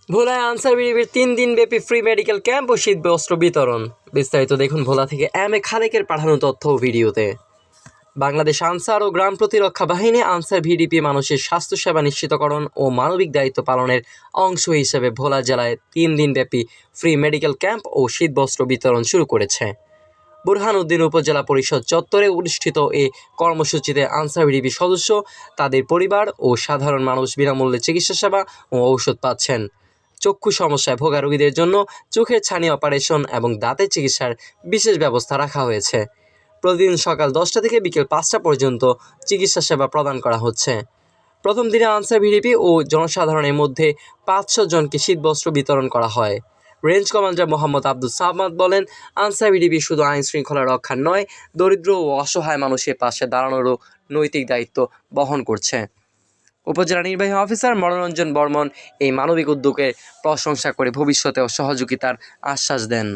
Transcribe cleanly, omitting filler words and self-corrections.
ভোলায় আনসার বিডিবির 3 দিনব্যাপী free medical camp ও শীতবস্ত্র বিতরণ। বিস্তারিত দেখুন ভোলা থেকে এম.এ খালেকের পাঠানো তথ্য ও ভিডিওতে। বাংলাদেশ আনসার ও গ্রাম প্রতিরক্ষা বাহিনী আনসার ভিডিপি মানুষের স্বাস্থ্যসেবা নিশ্চিতকরণ ও মানবিক দায়িত্ব পালনের অংশ হিসেবে ভোলা জেলায় 3 দিনব্যাপী ফ্রি মেডিকেল ক্যাম্প ও শীতবস্ত্র বিতরণ শুরু করেছে। বুরহানুদ্দিন উপজেলা পরিষদ চত্বরে অনুষ্ঠিত এ কর্মসূচিতে আনসার ভিডিপি সদস্য, তাদের পরিবার ও সাধারণ মানুষ বিনামূল্যে চিকিৎসা সেবা ও ঔষধ পাচ্ছেন। চক্ষু সমস্যায় ভোগা রোগীদের জন্য চোখের ছানি অপারেশন এবং দাঁতের চিকিৎসার বিশেষ ব্যবস্থা রাখা হয়েছে। প্রতিদিন সকাল 10টা থেকে বিকেল 5টা পর্যন্ত চিকিৎসা সেবা প্রদান করা হচ্ছে। প্রথম দিনে আনসার ভিডিপি ও জনসাধারণের মধ্যে 500 জনকে শীতবস্ত্র বিতরণ করা হয়। রেঞ্জ কমান্ডার মোহাম্মদ আব্দুল সামাদ বলেন, আনসার ভিডিপি শুধু আইন শৃঙ্খলা রক্ষা নয়, দরিদ্র ও অসহায় মানুষের পাশে দাঁড়ানোরও নৈতিক দায়িত্ব বহন করছে। উপজেলা নির্বাহী অফিসার মনোরঞ্জন বর্মন এই মানবিক উদ্যোগের প্রশংসা করে ভবিষ্যতেও সহযোগিতার আশ্বাস দেন।